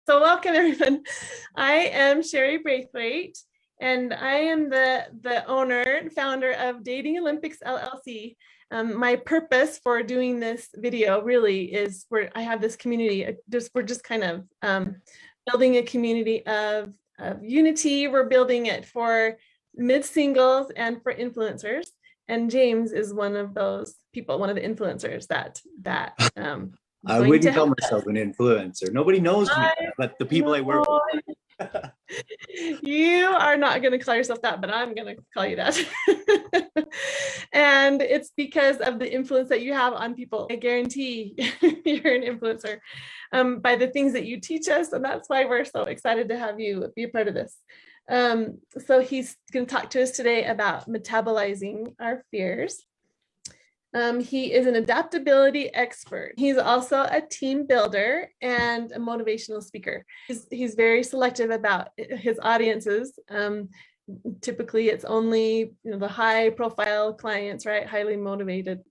So welcome everyone. I am Sherry Braithwaite, and I am the owner and founder of Dating Olympics LLC. My purpose for doing this video really is I have this community. We're just kind of building a community of unity. We're building it for mid-singles and for influencers. And James is one of those people, one of the influencers that I wouldn't call myself an influencer. Nobody knows me, but the people I work with. You are not going to call yourself that, but I'm going to call you that. And it's because of the influence that you have on people. I guarantee you're an influencer by the things that you teach us. And that's why we're so excited to have you be a part of this. So he's going to talk to us today about metabolizing our fears. He is an adaptability expert. He's also a team builder and a motivational speaker. He's very selective about his audiences. Typically, it's only the high-profile clients, right? Highly motivated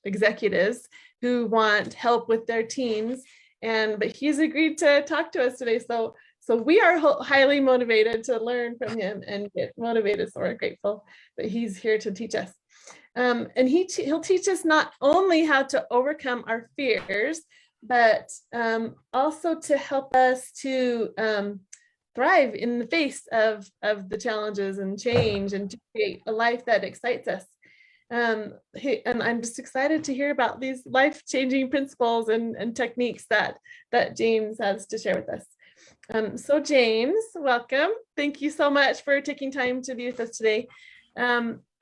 executives who want help with their teams. But he's agreed to talk to us today. So we are highly motivated to learn from him and get motivated. So we're grateful that he's here to teach us. And he'll teach us not only how to overcome our fears, but also to help us to thrive in the face of the challenges and change, and to create a life that excites us. And I'm just excited to hear about these life-changing principles and techniques that James has to share with us. So James, welcome. Thank you so much for taking time to be with us today.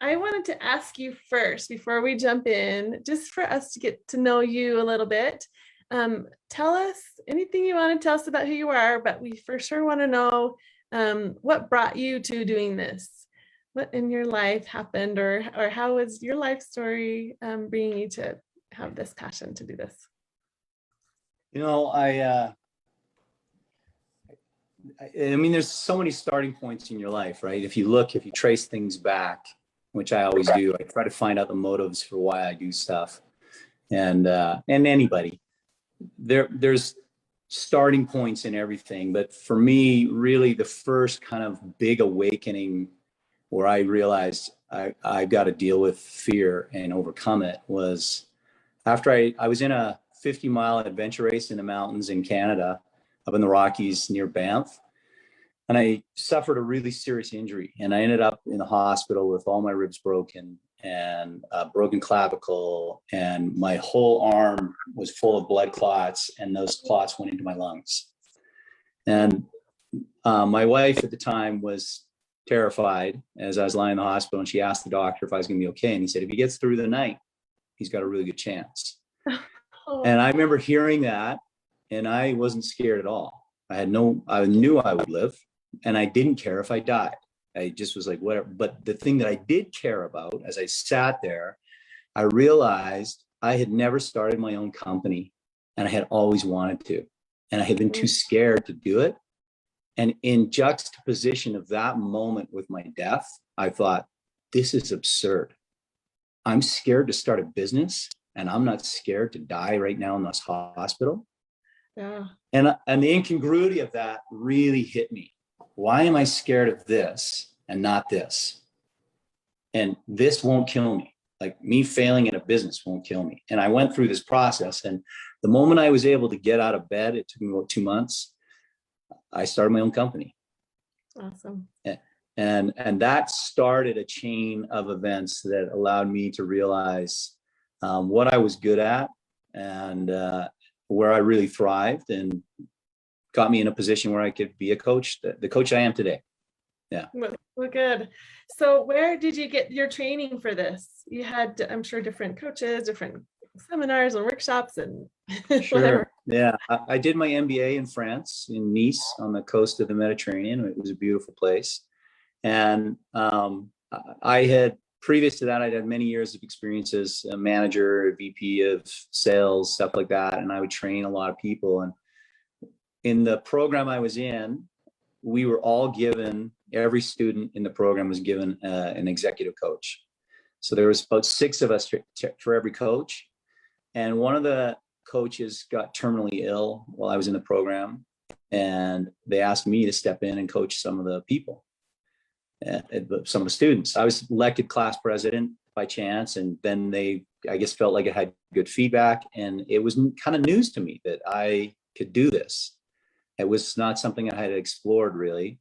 I wanted to ask you first, before we jump in, just for us to get to know you a little bit. Tell us anything you want to tell us about who you are, but we for sure want to know what brought you to doing this. What in your life happened, or how was your life story bringing you to have this passion to do this? I mean, there's so many starting points in your life, right? If you trace things back, which I always do, I try to find out the motives for why I do stuff. And anybody, there's starting points in everything. But for me, really the first kind of big awakening where I realized I got to deal with fear and overcome it was after I was in a 50-mile adventure race in the mountains in Canada, up in the Rockies near Banff. And I suffered a really serious injury, and I ended up in the hospital with all my ribs broken and a broken clavicle, and my whole arm was full of blood clots, and those clots went into my lungs. And my wife at the time was terrified as I was lying in the hospital, and she asked the doctor if I was going to be okay. And he said, if he gets through the night, he's got a really good chance. And I remember hearing that, and I wasn't scared at all. I knew I would live, and I didn't care if I died. I just was like, whatever. But the thing that I did care about, as I sat there, I realized I had never started my own company, and I had always wanted to, and I had been too scared to do it. And in juxtaposition of that moment with my death, I thought, this is absurd. I'm scared to start a business, and I'm not scared to die right now in this hospital. Yeah. And the incongruity of that really hit me. Why am I scared of this and not this? And this won't kill me. Like me failing in a business won't kill me. And I went through this process. And the moment I was able to get out of bed, it took me about 2 months, I started my own company. Awesome. And that started a chain of events that allowed me to realize what I was good at and where I really thrived, and got me in a position where I could be a coach, the coach I am today. Yeah. Well, good. So where did you get your training for this? You had, I'm sure, different coaches, different seminars and workshops and Sure. whatever. Yeah. I did my MBA in France, in Nice, on the coast of the Mediterranean. It was a beautiful place. And previous to that, I'd had many years of experience as a manager, VP of sales, stuff like that. And I would train a lot of people. And in the program I was in, we were all given, every student in the program was given an executive coach. So there was about 6 of us for every coach. And one of the coaches got terminally ill while I was in the program. and they asked me to step in and coach some of the people, some of the students. I was elected class president by chance, and then they, I guess, felt like it had good feedback, and it was kind of news to me that I could do this. It was not something I had explored really.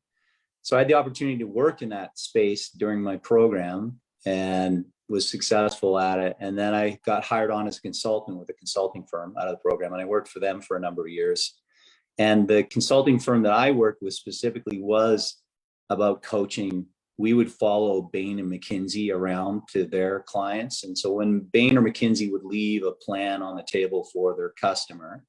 So I had the opportunity to work in that space during my program and was successful at it. And then I got hired on as a consultant with a consulting firm out of the program, and I worked for them for a number of years. And the consulting firm that I worked with specifically was about coaching. We would follow Bain and McKinsey around to their clients. And so when Bain or McKinsey would leave a plan on the table for their customer,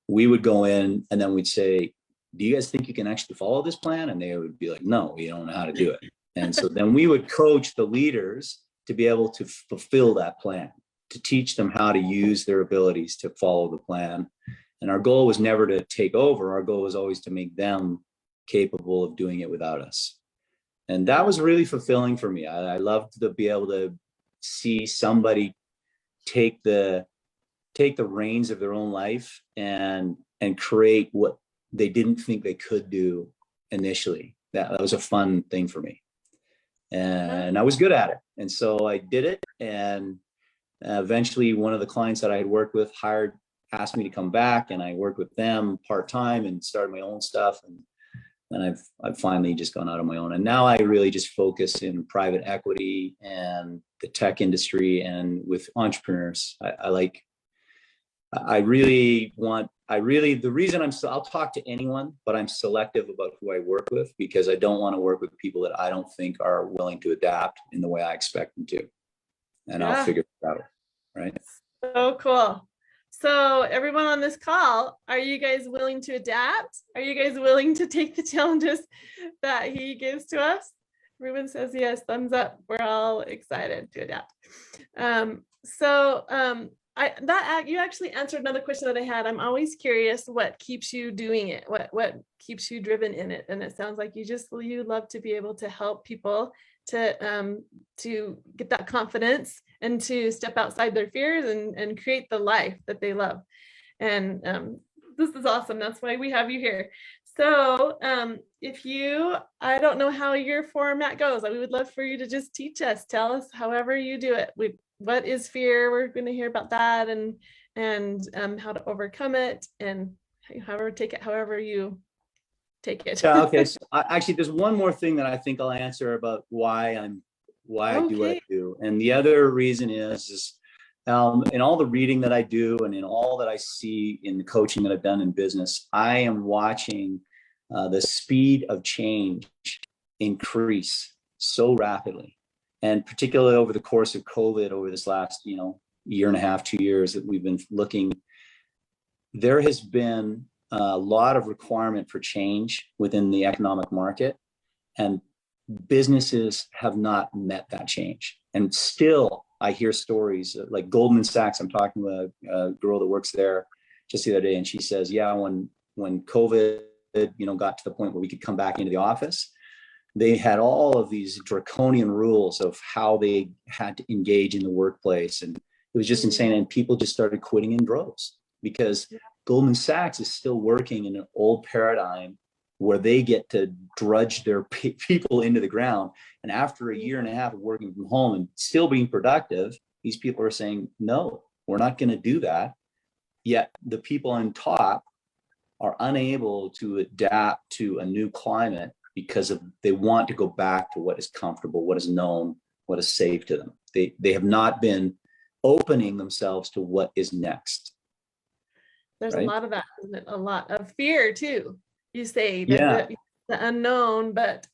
we would go in and then we'd say, do you guys think you can actually follow this plan? And they would be like, no, we don't know how to do it. And so then we would coach the leaders to be able to fulfill that plan, to teach them how to use their abilities to follow the plan. And our goal was never to take over. Our goal was always to make them capable of doing it without us. And that was really fulfilling for me. I loved to be able to see somebody take the reins of their own life and create what they didn't think they could do initially. That was a fun thing for me. And I was good at it. And so I did it. And eventually one of the clients that I had worked with asked me to come back, and I worked with them part-time and started my own stuff. And then I've finally just gone out on my own. And now I really just focus in private equity and the tech industry and with entrepreneurs. The reason I'll talk to anyone, but I'm selective about who I work with, because I don't want to work with people that I don't think are willing to adapt in the way I expect them to. And I'll figure it out. Right. So cool. So everyone on this call, are you guys willing to adapt? Are you guys willing to take the challenges that he gives to us? Ruben says yes, thumbs up. We're all excited to adapt. You actually answered another question that I had. I'm always curious what keeps you doing it, what keeps you driven in it. And it sounds like you love to be able to help people to get that confidence and to step outside their fears and create the life that they love. And this is awesome. That's why we have you here. So I don't know how your format goes. We would love for you to just teach us, tell us however you do it. What is fear? We're going to hear about that and how to overcome it, and however you take it. Yeah, okay. So actually, there's one more thing that I think I'll answer about why I do what I do. And the other reason is in all the reading that I do and in all that I see in the coaching that I've done in business, I am watching the speed of change increase so rapidly. And particularly over the course of COVID, over this last, year and a half, 2 years that we've been looking, there has been a lot of requirement for change within the economic market, and businesses have not met that change. And still, I hear stories like Goldman Sachs. I'm talking to a girl that works there just the other day, and she says, yeah, when COVID, got to the point where we could come back into the office, they had all of these draconian rules of how they had to engage in the workplace. And it was just insane. And people just started quitting in droves because Goldman Sachs is still working in an old paradigm where they get to drudge their people into the ground. And after a year and a half of working from home and still being productive, these people are saying, no, we're not going to do that. Yet the people on top are unable to adapt to a new climate because they want to go back to what is comfortable, what is known, what is safe to them. They have not been opening themselves to what is next. There's a lot of that, isn't it? A lot of fear too. You say that the unknown, but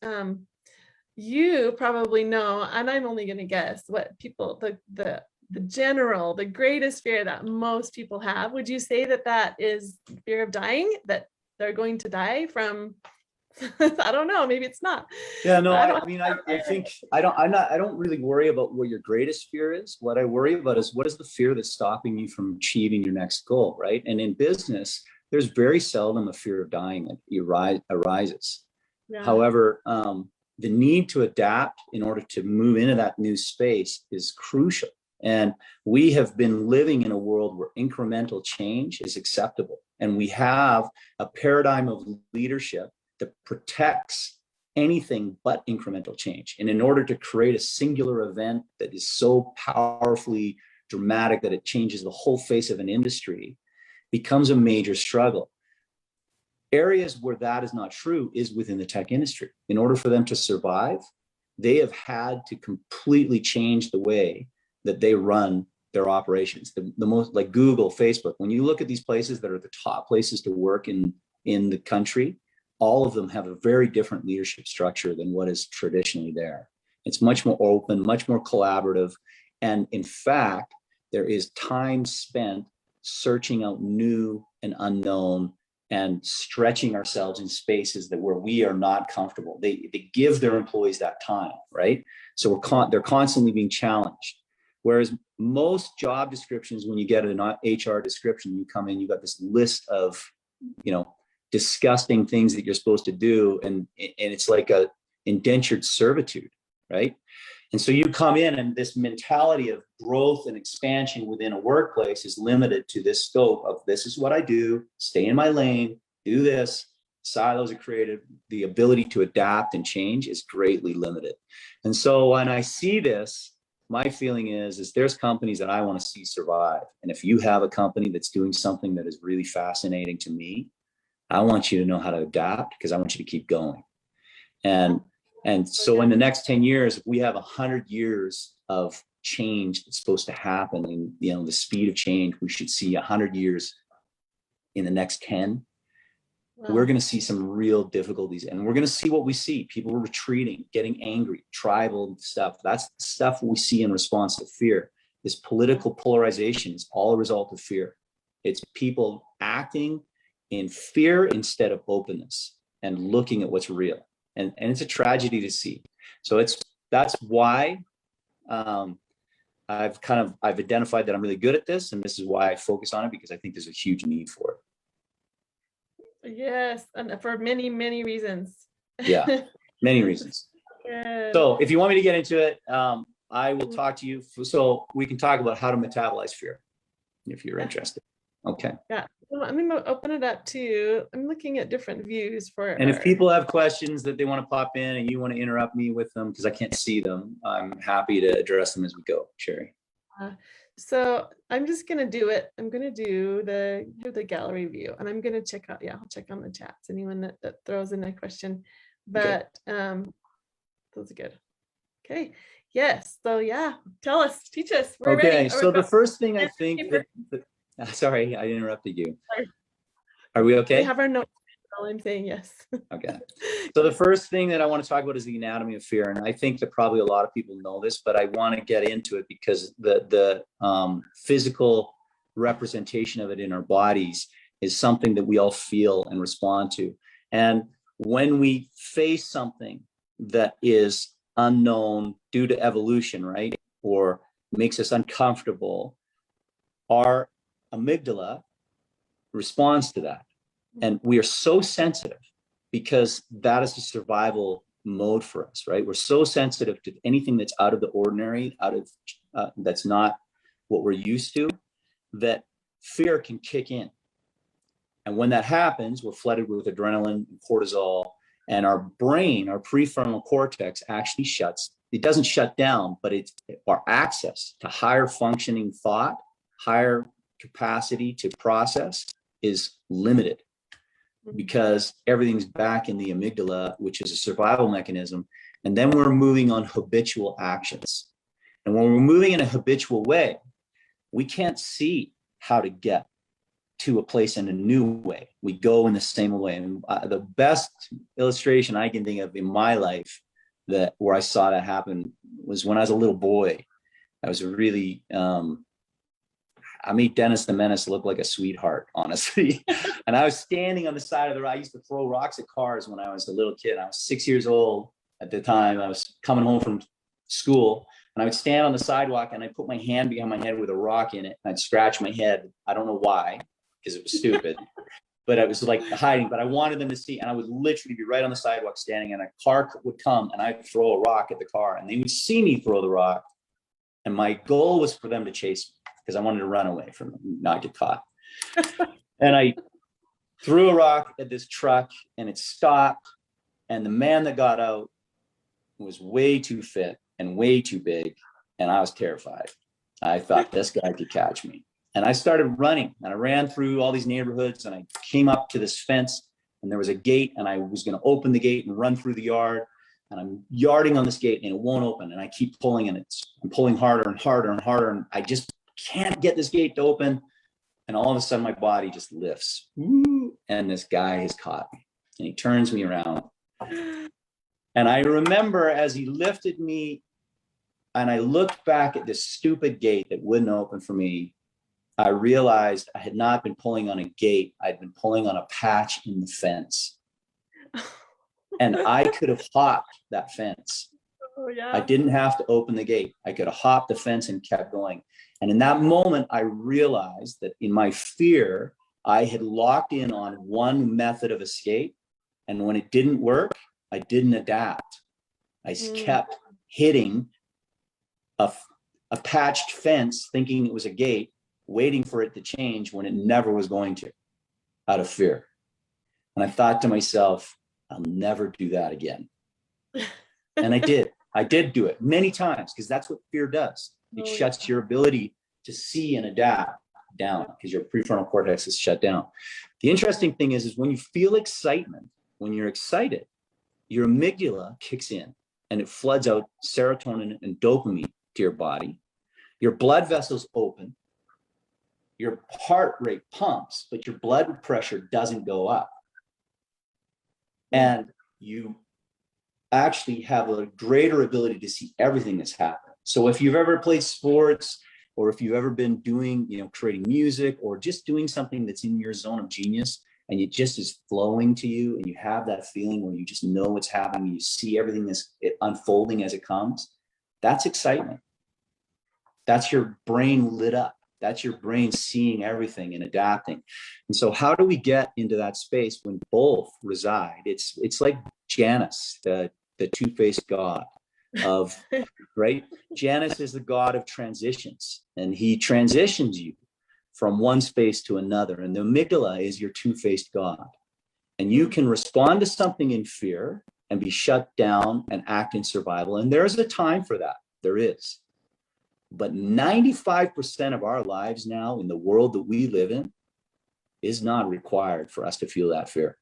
you probably know, and I'm only going to guess what people, the greatest fear that most people have. Would you say that is fear of dying, that they're going to die from? I don't know. Maybe it's not. Yeah, no, I think I don't really worry about what your greatest fear is. What I worry about is what is the fear that's stopping you from achieving your next goal, right? And in business, there's very seldom a fear of dying that arises. Yeah. However, the need to adapt in order to move into that new space is crucial. And we have been living in a world where incremental change is acceptable. And we have a paradigm of leadership that protects anything but incremental change. And in order to create a singular event that is so powerfully dramatic that it changes the whole face of an industry, becomes a major struggle. Areas where that is not true is within the tech industry. In order for them to survive, they have had to completely change the way that they run their operations. The most, like Google, Facebook, when you look at these places that are the top places to work in the country, all of them have a very different leadership structure than what is traditionally there. It's much more open, much more collaborative. And in fact, there is time spent searching out new and unknown and stretching ourselves in spaces that where we are not comfortable. They give their employees that time, right? So they're constantly being challenged. Whereas most job descriptions, when you get an HR description, you come in, you got this list of, disgusting things that you're supposed to do. And it's like a indentured servitude, right? And so you come in and this mentality of growth and expansion within a workplace is limited to this scope of this is what I do, stay in my lane, do this. Silos are created. The ability to adapt and change is greatly limited. And so when I see this, my feeling is there's companies that I want to see survive. And if you have a company that's doing something that is really fascinating to me, I want you to know how to adapt because I want you to keep going. And so in the next 10 years, if we have 100 years of change that's supposed to happen in, the speed of change, we should see 100 years in the next 10. Wow. We're going to see some real difficulties, and we're going to see what we see. People retreating, getting angry, tribal stuff. That's the stuff we see in response to fear. This political polarization is all a result of fear. It's people acting in fear instead of openness and looking at what's real. And it's a tragedy to see. So that's why I've identified that I'm really good at this, and this is why I focus on it, because I think there's a huge need for it. Yes, and for many, many reasons. Yeah, many reasons. Good. So if you want me to get into it, I will talk to you. So we can talk about how to metabolize fear, if you're interested. Okay. Yeah. I'm going to open it up too. I'm looking at different views for it. And if people have questions that they want to pop in and you want to interrupt me with them because I can't see them, I'm happy to address them as we go, Sherry. So I'm just going to do it. I'm going to do the gallery view, and I'm going to check out. Yeah, I'll check on the chats. Anyone that throws in a question, but those are good. Okay. Yes. So yeah, tell us, teach us. We're ready. So the first thing I think sorry, I interrupted you. Sorry. Are we okay? We have our notes. I'm saying yes. Okay. So the first thing that I want to talk about is the anatomy of fear. And I think that probably a lot of people know this, but I want to get into it because the physical representation of it in our bodies is something that we all feel and respond to. And when we face something that is unknown due to evolution, right, or makes us uncomfortable, our amygdala responds to that. And we are so sensitive because that is the survival mode for us, right? We're so sensitive to anything that's out of the ordinary, that's not what we're used to, that fear can kick in. And when that happens, we're flooded with adrenaline and cortisol, and our brain, our prefrontal cortex actually shuts. It doesn't shut down, but it's our access to higher functioning thought, higher capacity to process is limited because everything's back in the amygdala, which is a survival mechanism. And then we're moving on habitual actions. And when we're moving in a habitual way, we can't see how to get to a place in a new way. We go in the same way. And the best illustration I can think of in my life where I saw that happen was when I was a little boy. I was really, I made Dennis the Menace look like a sweetheart, honestly. And I was standing on the side of the road. I used to throw rocks at cars when I was a little kid. I was 6 years old at the time. I was coming home from school, and I would stand on the sidewalk and I'd put my hand behind my head with a rock in it. And I'd scratch my head. I don't know why, because it was stupid, but I was like hiding, but I wanted them to see. And I would literally be right on the sidewalk standing, and a car would come and I'd throw a rock at the car, and they would see me throw the rock. And my goal was for them to chase me, because I wanted to run away from them, not get caught. And threw a rock at this truck and it stopped. And the man that got out was way too fit and way too big. And I was terrified. I thought this guy could catch me. And I started running, and I ran through all these neighborhoods, and I came up to this fence, and there was a gate, and I was going to open the gate and run through the yard. And I'm yarding on this gate and it won't open. And I keep pulling, and I'm pulling harder and harder and harder. And I just can't get this gate to open. And all of a sudden my body just lifts. Woo, and this guy has caught me, and he turns me around. And I remember as he lifted me and I looked back at this stupid gate that wouldn't open for me, I realized I had not been pulling on a gate. I'd been pulling on a patch in the fence. And I could have hopped that fence. Oh, yeah. I didn't have to open the gate. I could have hopped the fence and kept going. And in that moment, I realized that in my fear, I had locked in on one method of escape. And when it didn't work, I didn't adapt. I kept hitting a patched fence, thinking it was a gate, waiting for it to change when it never was going to, out of fear. And I thought to myself, I'll never do that again. And I did do it many times, because that's what fear does. It shuts your ability to see and adapt down, because your prefrontal cortex is shut down. The interesting thing is when you feel excitement, when you're excited, your amygdala kicks in and it floods out serotonin and dopamine to your body. Your blood vessels open, your heart rate pumps, but your blood pressure doesn't go up. And you actually have a greater ability to see everything that's happening. So if you've ever played sports, or if you've ever been doing, creating music, or just doing something that's in your zone of genius, and it just is flowing to you, and you have that feeling where you just know what's happening, you see everything that's unfolding as it comes, that's excitement. That's your brain lit up. That's your brain seeing everything and adapting. And so how do we get into that space when both reside? It's like Janus, the two-faced god of, right? Janus is the god of transitions, and he transitions you from one space to another. And the amygdala is your two-faced god. And you can respond to something in fear and be shut down and act in survival. And there's a time for that. There is. But 95% of our lives now in the world that we live in is not required for us to feel that fear.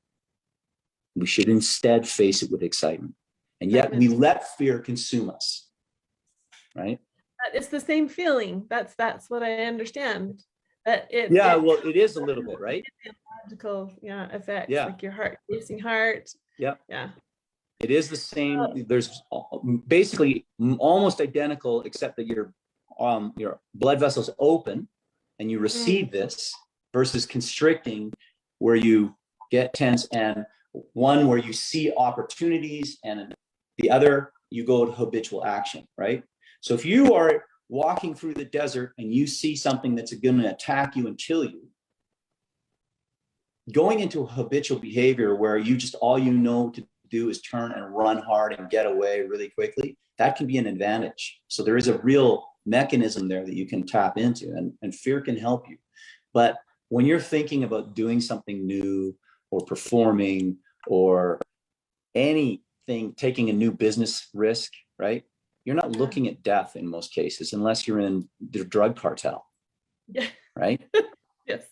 We should instead face it with excitement. And yet we let fear consume us, right? It's the same feeling. That's what I understand. Well, it is a little bit, right? Logical, effects, like your heart, racing heart. Yeah. Yeah. It is the same. There's basically almost identical, except that your blood vessels open and you receive this, versus constricting, where you get tense, and one where you see opportunities, and the other you go to habitual action, right? So if you are walking through the desert and you see something that's going to attack you and kill you, going into a habitual behavior where you just, all you know to do is turn and run hard and get away really quickly, that can be an advantage. So there is a real mechanism there that you can tap into, and fear can help you. But when you're thinking about doing something new, or performing, or anything, taking a new business risk, right? You're not looking at death in most cases, unless you're in the drug cartel, right? Yes.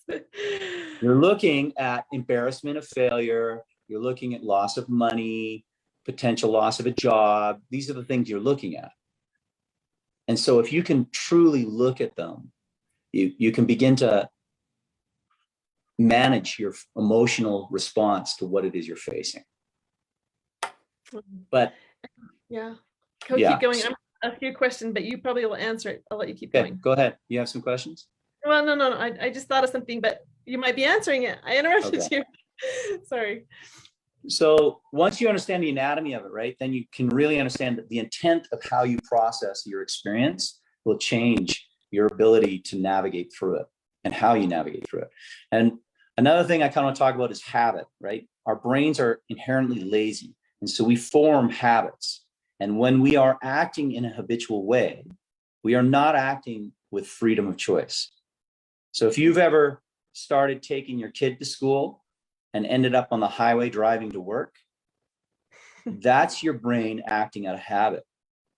You're looking at embarrassment of failure. You're looking at loss of money, potential loss of a job. These are the things you're looking at. And so if you can truly look at them, you can begin to manage your emotional response to what it is you're facing. But keep going. I'm going to ask you a question, but you probably will answer it. I'll let you keep going. Go ahead. You have some questions? Well, no. I just thought of something, but you might be answering it. I interrupted you. Sorry. So once you understand the anatomy of it, right, then you can really understand that the intent of how you process your experience will change your ability to navigate through it, and how you navigate through it. And another thing I kind of want to talk about is habit, right? Our brains are inherently lazy. And so we form habits. And when we are acting in a habitual way, we are not acting with freedom of choice. So if you've ever started taking your kid to school and ended up on the highway driving to work, that's your brain acting out of habit.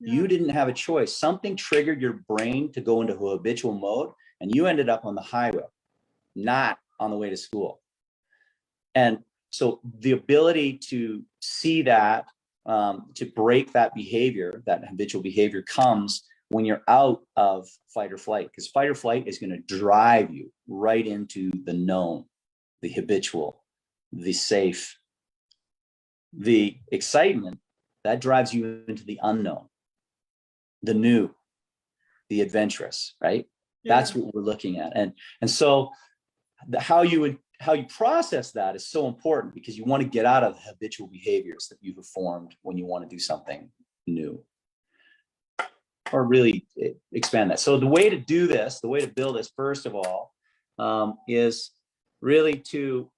You didn't have a choice. Something triggered your brain to go into a habitual mode, and you ended up on the highway, not on the way to school. And so the ability to see that, to break that behavior, that habitual behavior, comes when you're out of fight or flight, because fight or flight is going to drive you right into the known, the habitual, the safe. The excitement, that drives you into the unknown, the new, the adventurous, right? Yeah. That's what we're looking at. And so how you process that is so important, because you want to get out of the habitual behaviors that you've formed when you want to do something new, or really expand that. So the way to do this, the way to build this, first of all, is really to,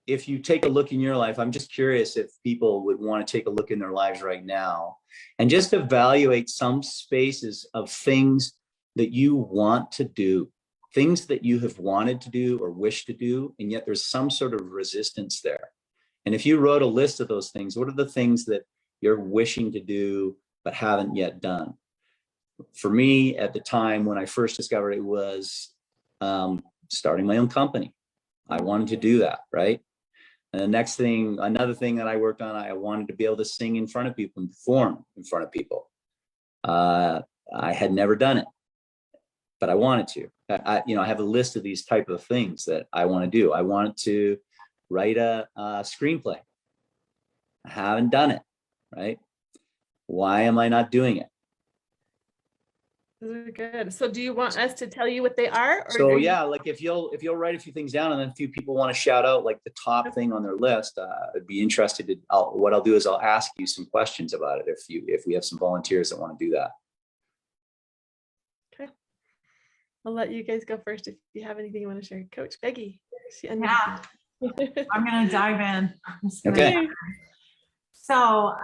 if you take a look in your life, I'm just curious if people would want to take a look in their lives right now and just evaluate some spaces of things that you want to do, things that you have wanted to do or wish to do, and yet there's some sort of resistance there. And if you wrote a list of those things, what are the things that you're wishing to do but haven't yet done? For me, at the time when I first discovered it, was starting my own company. I wanted to do that, right? And the next thing, another thing that I worked on, I wanted to be able to sing in front of people and perform in front of people. I had never done it, but I wanted to. I have a list of these type of things that I want to do. I wanted to write a screenplay. I haven't done it, right? Why am I not doing it? Those are good. So do you want us to tell you what they are? Or so yeah, like if you'll write a few things down, and then a few people want to shout out like the top thing on their list, I'd be interested to, what I'll do is I'll ask you some questions about it if we have some volunteers that want to do that. Okay. I'll let you guys go first if you have anything you want to share. Coach Peggy. Yeah, I'm going to dive in. Okay. So,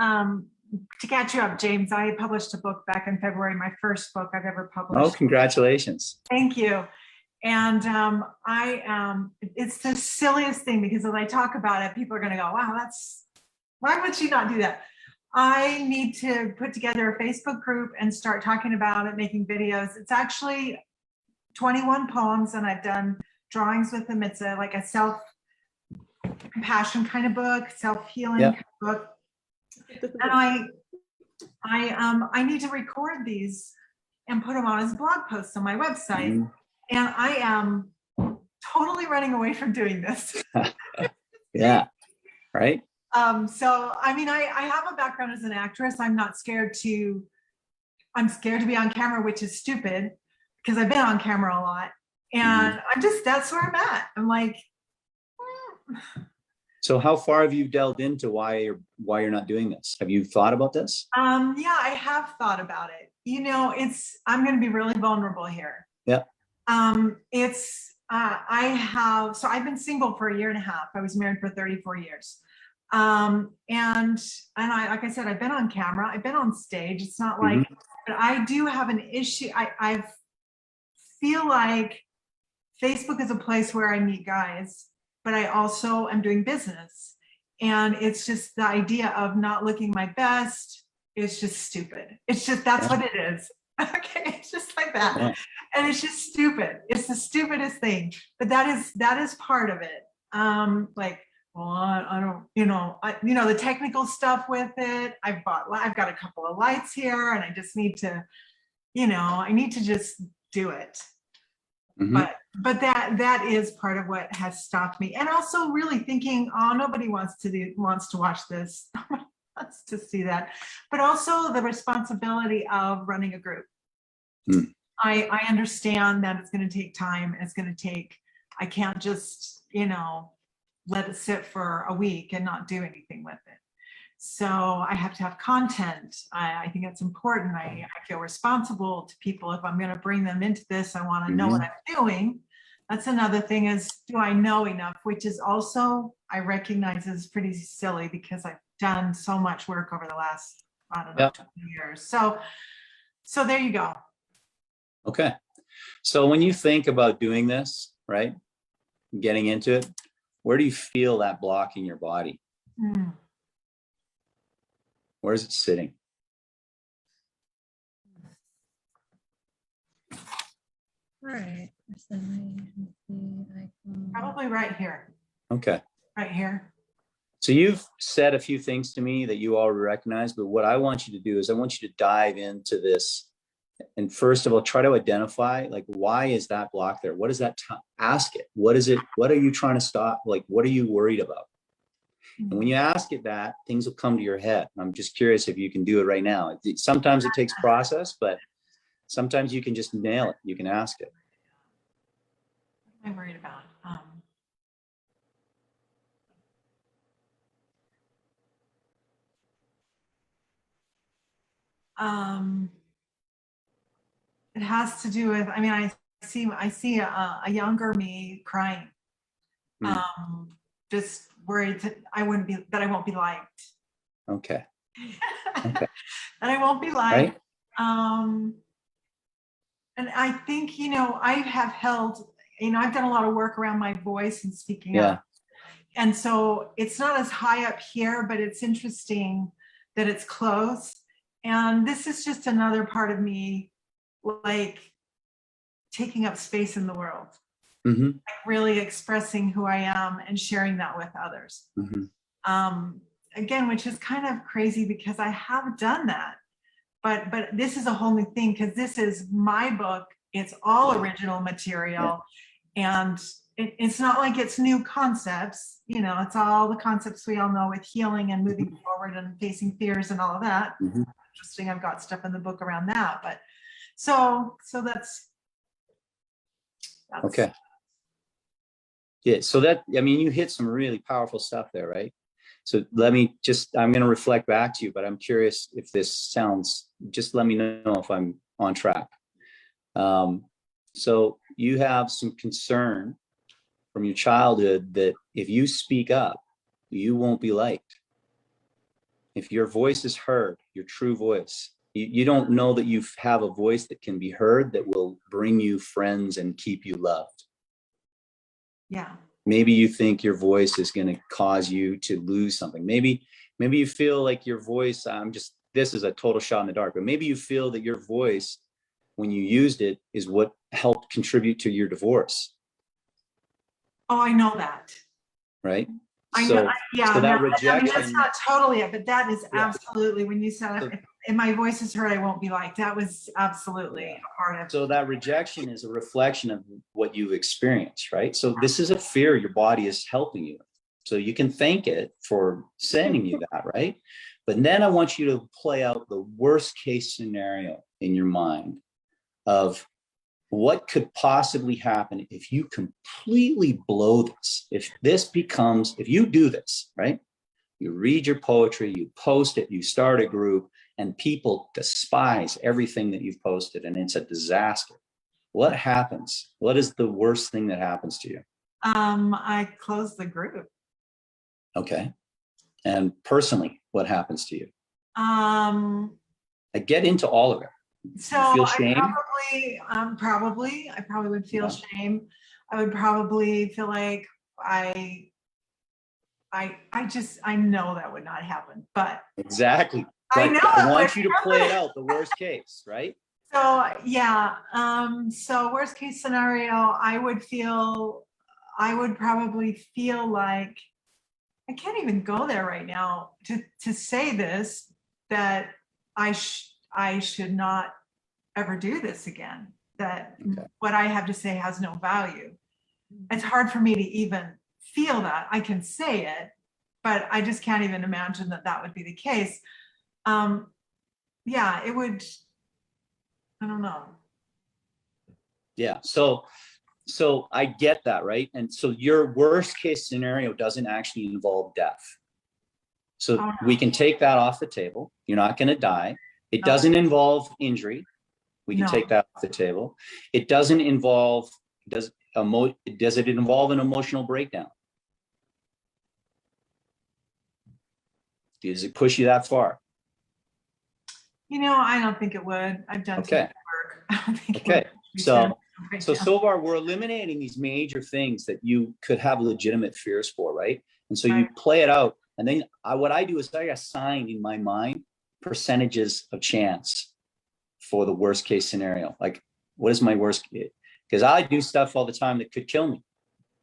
to catch you up, James, I published a book back in February, my first book I've ever published. Oh, congratulations. Thank you. And it's the silliest thing, because as I talk about it, people are going to go, wow, why would she not do that? I need to put together a Facebook group and start talking about it, making videos. It's actually 21 poems, and I've done drawings with them. It's like a self-compassion kind of book, self-healing kind of book. And I need to record these and put them on as blog posts on my website. Mm-hmm. And I am totally running away from doing this. Yeah, right. So, I mean, I have a background as an actress. I'm scared to be on camera, which is stupid because I've been on camera a lot. And that's where I'm at. I'm like, So how far have you delved into why you're not doing this? Have you thought about this? Yeah, I have thought about it. I'm going to be really vulnerable here. Yeah. I've been single for 1.5 years. I was married for 34 years. And I, like I said, I've been on camera, I've been on stage. It's not like, but I do have an issue. I feel like Facebook is a place where I meet guys, but I also am doing business. And it's just the idea of not looking my best is just stupid. It's just, that's what it is. Okay, it's just like that. Yeah. And it's just stupid. It's the stupidest thing. But that is part of it. Like, well, I don't, the technical stuff with it. I've got a couple of lights here, and I just need to, I need to just do it. Mm-hmm. But that is part of what has stopped me. And also really thinking, oh, nobody wants to watch this. Nobody wants to see that. But also the responsibility of running a group. Mm. I understand that it's going to take time. I can't just, let it sit for a week and not do anything with it. So I have to have content. I think it's important. I feel responsible to people. If I'm going to bring them into this, I want to know what I'm doing. That's another thing, is, do I know enough? Which is also, I recognize, is pretty silly because I've done so much work over the last, 20 years. So there you go. Okay. So when you think about doing this, right, getting into it, Where do you feel that block in your body? Where is it sitting? Right. Probably right here. Okay. Right here. So you've said a few things to me that you already recognize, but what I want you to do is I want you to dive into this. And first of all, try to identify, like, why is that block there? What is that? Ask it. What is it? What are you trying to stop? Like, what are you worried about? And when you ask it that, things will come to your head. I'm just curious if you can do it right now. Sometimes it takes process, but sometimes you can just nail it. You can ask it. What am I worried about? It has to do with, I mean, I see a younger me crying. Just worried that I won't be liked. Okay. That I won't be liked. Right? And I think, I have held, I've done a lot of work around my voice and speaking up. And so it's not as high up here, but it's interesting that it's close. And this is just another part of me, like, taking up space in the world, like really expressing who I am and sharing that with others. Again, which is kind of crazy because I have done that, but this is a whole new thing because this is my book. It's all original material, and it's not like it's new concepts. It's all the concepts we all know with healing and moving forward and facing fears and all of that. Interesting. I've got stuff in the book around that, but so that's okay. Yeah. So you hit some really powerful stuff there, right? So I'm going to reflect back to you, but I'm curious if this sounds, just let me know if I'm on track. So you have some concern from your childhood that if you speak up, you won't be liked. If your voice is heard, your true voice, you don't know that you have a voice that can be heard, that will bring you friends and keep you loved. Yeah. Maybe you think your voice is going to cause you to lose something. Maybe you feel like your voice, this is a total shot in the dark, but maybe you feel that your voice, when you used it, is what helped contribute to your divorce. Oh, I know that. Right? So that rejection. That's not totally it, but that is absolutely, when you said, if my voice is heard, I won't be liked. That was absolutely a part of it. So that rejection is a reflection of what you've experienced, right? So this is a fear your body is helping you. So you can thank it for sending you that, right? But then I want you to play out the worst case scenario in your mind of what could possibly happen if you completely blow this, if you do this, right? You read your poetry, you post it, you start a group, and people despise everything that you've posted, and it's a disaster. What happens? What is the worst thing that happens to you? I close the group. Okay. And personally, what happens to you? I get into all of it. So you feel shame? I probably would feel shame. I would probably feel like I know that would not happen, but exactly. But I know I want you to play it out, the worst case, right? So yeah. So worst case scenario, I would probably feel like I can't even go there right now to say this, that I should not ever do this again, that what I have to say has no value. It's hard for me to even feel that. I can say it, but I just can't even imagine that would be the case. Yeah, it would, I don't know. Yeah. So I get that, right? And so your worst case scenario doesn't actually involve death. So we can take that off the table. You're not going to die. It doesn't involve injury. We can take that off the table. It doesn't involve, does it involve an emotional breakdown? Does it push you that far? I don't think it would. I've done too much work. I don't think okay. So So far we're eliminating these major things that you could have legitimate fears for, right? And so you play it out. And then what I do is I assign in my mind percentages of chance for the worst case scenario. Like, what is my worst? Because I do stuff all the time that could kill me.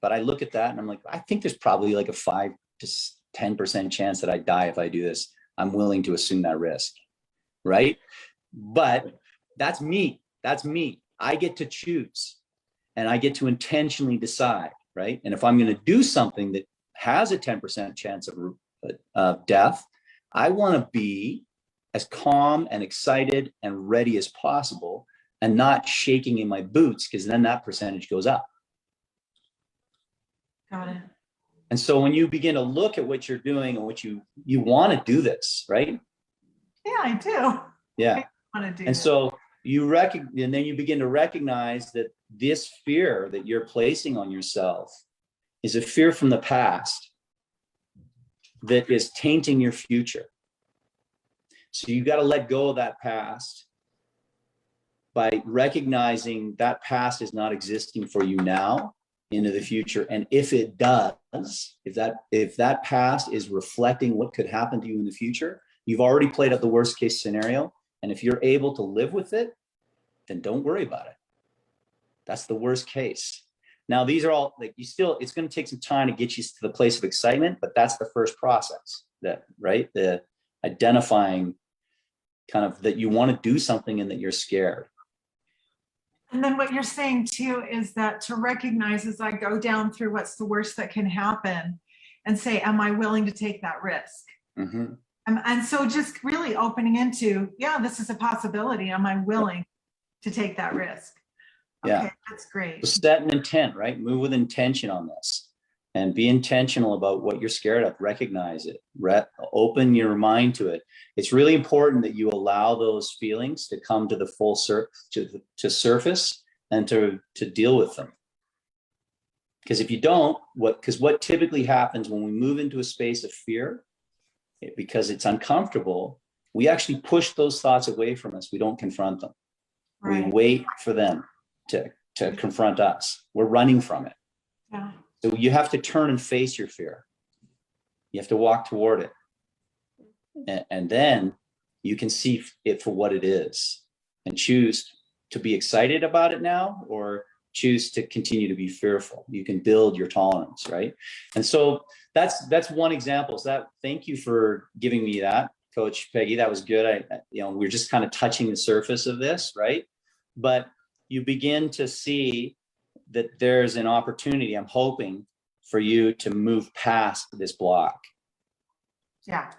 But I look at that and I'm like, I think there's probably like a 5 to 10% chance that I die if I do this. I'm willing to assume that risk, right? But that's me. That's me. I get to choose and I get to intentionally decide, right? And if I'm going to do something that has a 10% chance of death, I want to be as calm and excited and ready as possible and not shaking in my boots, because then that percentage goes up. Got it. And so when you begin to look at what you're doing and what you want to do this, right? Yeah, I do. Yeah. I want to do And this. so and then you begin to recognize that this fear that you're placing on yourself is a fear from the past that is tainting your future. So you got to let go of that past by recognizing that past is not existing for you now into the future. And if it does, if that past is reflecting what could happen to you in the future, you've already played out the worst case scenario. And if you're able to live with it, then don't worry about it. That's the worst case. Now, these are all like, it's going to take some time to get you to the place of excitement, but that's the first process, right? The identifying kind of that you want to do something and that you're scared. And then what you're saying too is that to recognize as I go down through what's the worst that can happen and say, am I willing to take that risk? Mm-hmm. And so just really opening into, yeah, this is a possibility. Am I willing to take that risk? Okay, Yeah, that's great. So set an intent, right? Move with intention on this and be intentional about what you're scared of. Recognize it, open your mind to it. It's really important that you allow those feelings to come to the full to surface and to deal with them. Because if you don't, what typically happens when we move into a space of fear, because it's uncomfortable, we actually push those thoughts away from us. We don't confront them. Right. We wait for them to confront us. We're running from it. Yeah. So you have to turn and face your fear. You have to walk toward it. And then you can see it for what it is and choose to be excited about it now or choose to continue to be fearful. You can build your tolerance, right? And so that's one example. So thank you for giving me that, Coach Peggy. That was good. We're just kind of touching the surface of this, right? But you begin to see that there's an opportunity, I'm hoping, for you to move past this block. Yeah,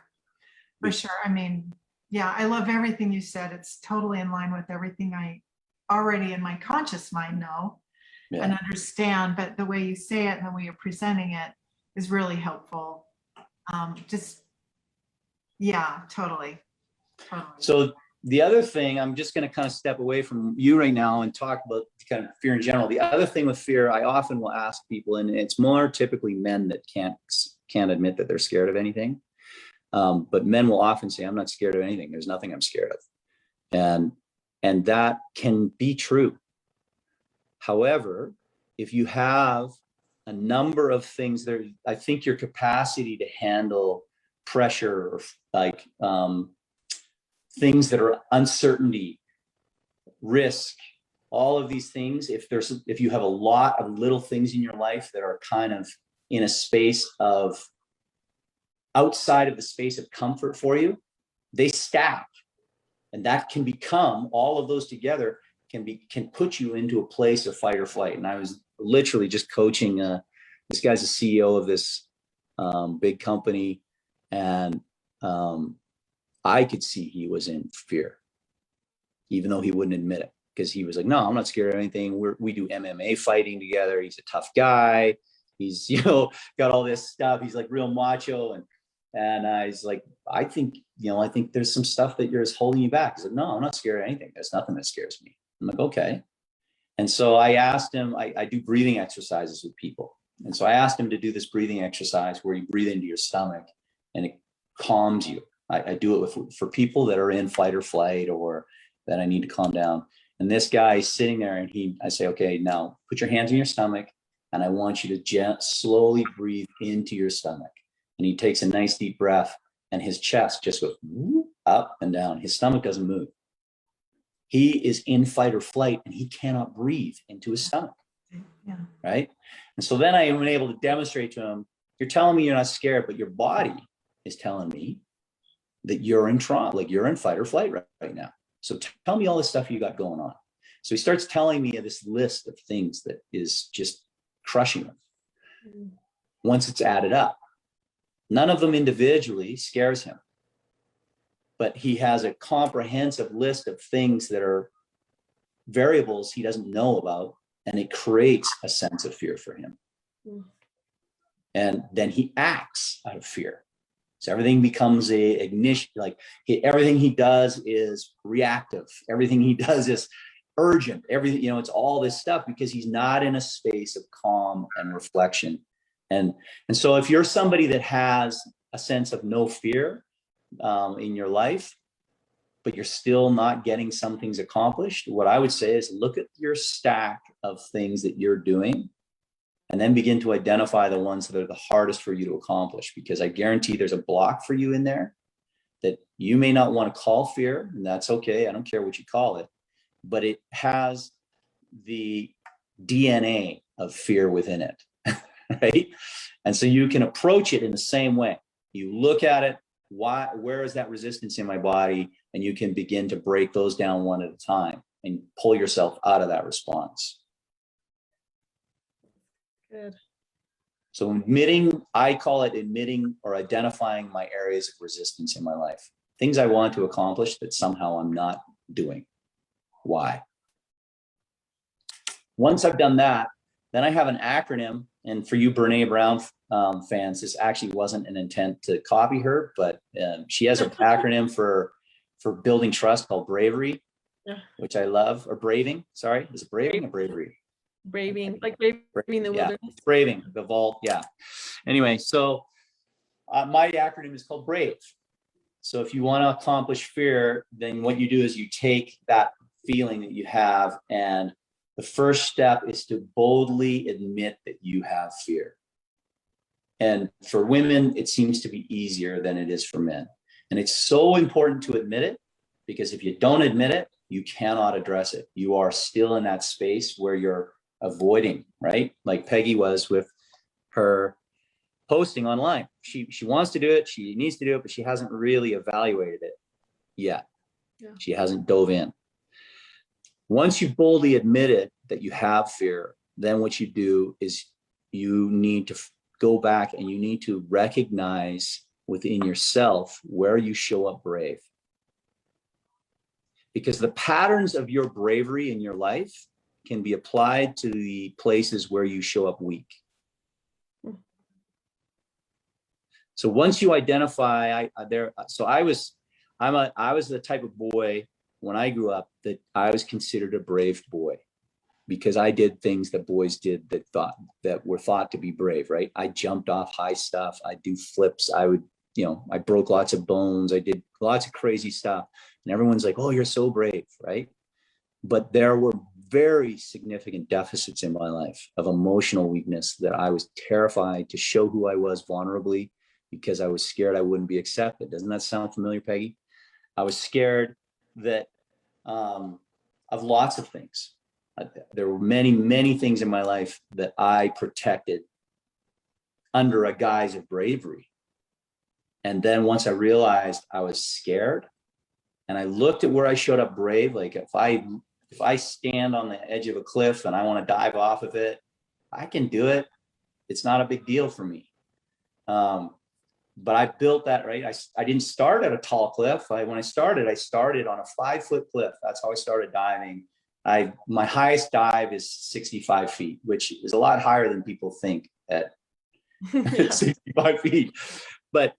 for sure. I mean, yeah, I love everything you said. It's totally in line with everything I already in my conscious mind know and understand, but the way you say it and the way you're presenting it is really helpful. Totally. So the other thing, I'm just going to kind of step away from you right now and talk about kind of fear in general. The other thing with fear, I often will ask people, and it's more typically men that can't admit that they're scared of anything. But men will often say, I'm not scared of anything. There's nothing I'm scared of. And that can be true. However, if you have a number of things there, I think your capacity to handle pressure or like things that are uncertainty, risk, all of these things, if you have a lot of little things in your life that are kind of in a space of outside of the space of comfort for you, they stack. And that can become, all of those together can put you into a place of fight or flight. And I was literally just coaching, this guy's a CEO of this big company. And I could see he was in fear, even though he wouldn't admit it, because he was like, no, I'm not scared of anything. We do MMA fighting together. He's a tough guy. He's, got all this stuff. He's like real macho. And I was like, I think there's some stuff that is holding you back. He's like, no, I'm not scared of anything. There's nothing that scares me. I'm like, okay. And so I asked him, I do breathing exercises with people. And so I asked him to do this breathing exercise where you breathe into your stomach and it calms you. I do it for people that are in fight or flight or that I need to calm down. And this guy is sitting there, and I say, okay, now put your hands on your stomach, and I want you to slowly breathe into your stomach. And he takes a nice deep breath, and his chest just goes up and down. His stomach doesn't move. He is in fight or flight, and he cannot breathe into his stomach. Yeah. Right. And so then I am able to demonstrate to him, you're telling me you're not scared, but your body is telling me that you're in trauma, like you're in fight or flight right now. So tell me all the stuff you got going on. So he starts telling me this list of things that is just crushing him. Once it's added up, none of them individually scares him, but he has a comprehensive list of things that are variables he doesn't know about, and it creates a sense of fear for him. And then he acts out of fear. So everything becomes a ignition, like everything he does is reactive. Everything he does is urgent. Everything, it's all this stuff because he's not in a space of calm and reflection. And so if you're somebody that has a sense of no fear in your life, but you're still not getting some things accomplished, what I would say is look at your stack of things that you're doing, and then begin to identify the ones that are the hardest for you to accomplish, because I guarantee there's a block for you in there that you may not want to call fear, and that's okay. I don't care what you call it, but it has the DNA of fear within it, right? And so you can approach it in the same way. You look at it, where is that resistance in my body? And you can begin to break those down one at a time and pull yourself out of that response. Good. So I call it admitting or identifying my areas of resistance in my life. Things I want to accomplish that somehow I'm not doing. Why? Once I've done that, then I have an acronym. And for you Brene Brown fans, this actually wasn't an intent to copy her, but she has an acronym for building trust called bravery, which I love, or braving. Sorry, is it braving or bravery? Braving, like braving the wilderness. Yeah, braving the vault. Yeah. Anyway, so my acronym is called BRAVE. So if you want to accomplish fear, then what you do is you take that feeling that you have, and the first step is to boldly admit that you have fear. And for women, it seems to be easier than it is for men. And it's so important to admit it, because if you don't admit it, you cannot address it. You are still in that space where you're avoiding, right? Like Peggy was with her posting online. She wants to do it. She needs to do it, but she hasn't really evaluated it yet. Yeah. She hasn't dove in. Once you boldly admit it, that you have fear, then what you do is you need to go back and you need to recognize within yourself where you show up brave. Because the patterns of your bravery in your life can be applied to the places where you show up weak. So once you identify, I was the type of boy when I grew up that I was considered a brave boy, because I did things that boys did that were thought to be brave, right? I jumped off high stuff. I do flips. I broke lots of bones. I did lots of crazy stuff. And everyone's like, oh, you're so brave, right? But there were very significant deficits in my life of emotional weakness that I was terrified to show who I was vulnerably, because I was scared I wouldn't be accepted. Doesn't that sound familiar, Peggy? I was scared that of lots of things. There were many, many things in my life that I protected under a guise of bravery. And then once I realized I was scared, and I looked at where I showed up brave, like if I stand on the edge of a cliff and I want to dive off of it, I can do it. It's not a big deal for me. But I built that, right? I didn't start at a tall cliff. When I started on a 5-foot cliff. That's how I started diving. My highest dive is 65 feet, which is a lot higher than people think at 65 feet. But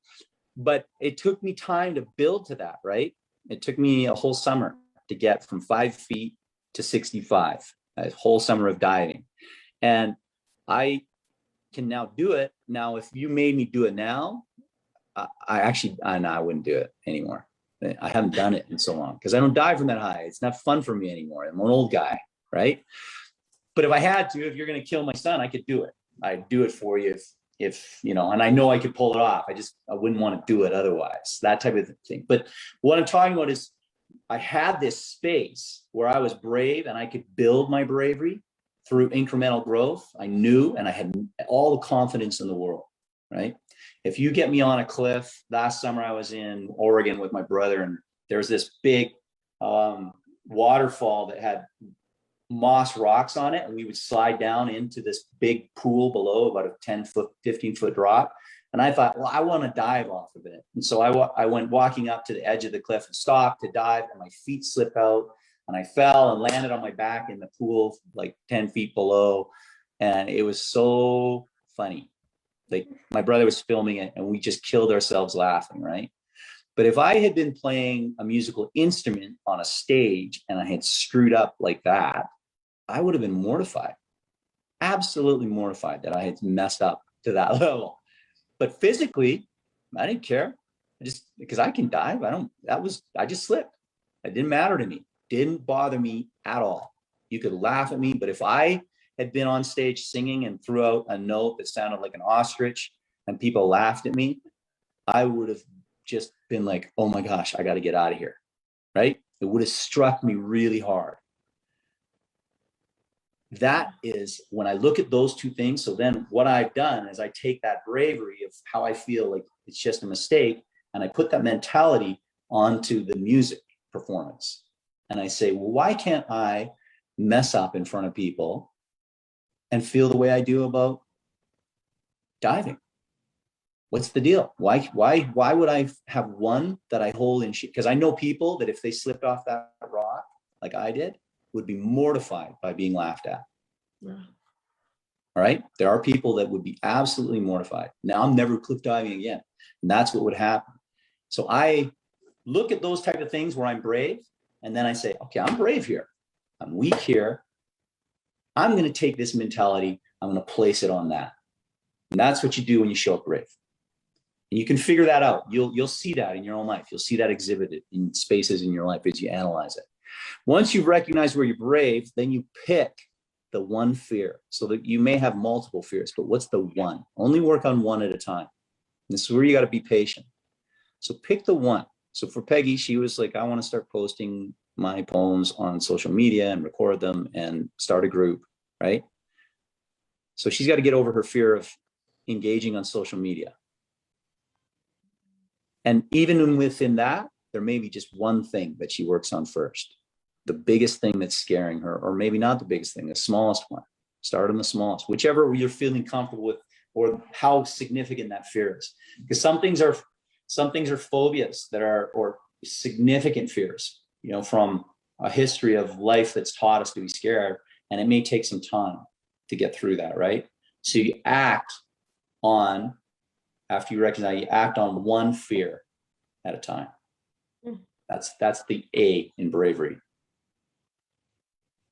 it took me time to build to that, right? It took me a whole summer to get from 5 feet to 65, a whole summer of diving. And I can now do it. Now, if you made me do it now, I wouldn't do it anymore. I haven't done it in so long because I don't dive from that high. It's not fun for me anymore. I'm an old guy, right? But if I had to, if you're going to kill my son, I could do it. I'd do it for you if you know, and I know I could pull it off. I wouldn't want to do it otherwise, that type of thing. But what I'm talking about is I had this space where I was brave and I could build my bravery through incremental growth. I knew, and I had all the confidence in the world, right? If you get me on a cliff, last summer I was in Oregon with my brother, and there was this big waterfall that had moss rocks on it, and we would slide down into this big pool below, about a 10-foot, 15-foot drop. And I thought, well, I want to dive off of it. And so I went walking up to the edge of the cliff and stopped to dive, and my feet slipped out, and I fell and landed on my back in the pool, like 10 feet below. And it was so funny. Like, my brother was filming it, and we just killed ourselves laughing, right? But if I had been playing a musical instrument on a stage and I had screwed up like that, I would have been mortified, absolutely mortified that I had messed up to that level. But physically, I didn't care. Because I can dive. I just slipped. It didn't matter to me. Didn't bother me at all. You could laugh at me, but if I had been on stage singing and threw out a note that sounded like an ostrich and people laughed at me, I would have just been like, oh my gosh, I got to get out of here, right? It would have struck me really hard. That is when I look at those two things. So then what I've done is I take that bravery of how I feel like it's just a mistake, and I put that mentality onto the music performance. And I say, well, why can't I mess up in front of people and feel the way I do about diving? What's the deal? Why would I have one that I hold in shit? Because I know people that if they slipped off that rock like I did, would be mortified by being laughed at. Yeah. All right. There are people that would be absolutely mortified. Now I'm never cliff diving again. And that's what would happen. So I look at those type of things where I'm brave. And then I say, okay, I'm brave here. I'm weak here. I'm going to take this mentality. I'm going to place it on that. And that's what you do when you show up brave. And you can figure that out. You'll see that in your own life. You'll see that exhibited in spaces in your life as you analyze it. Once you've recognized where you're brave, then you pick the one fear, so that you may have multiple fears, but what's the one? Only work on one at a time. This is where you got to be patient. So pick the one. So for Peggy, she was like, I want to start posting my poems on social media and record them and start a group, right? So she's got to get over her fear of engaging on social media. And even within that, there may be just one thing that she works on first. The biggest thing that's scaring her, or maybe not the biggest thing, the smallest one. Start on the smallest, whichever you're feeling comfortable with, or how significant that fear is. Because some things are phobias that are, or significant fears, you know, from a history of life that's taught us to be scared, and it may take some time to get through that, right? So you act on, after you recognize, you act on one fear at a time. That's the A in bravery.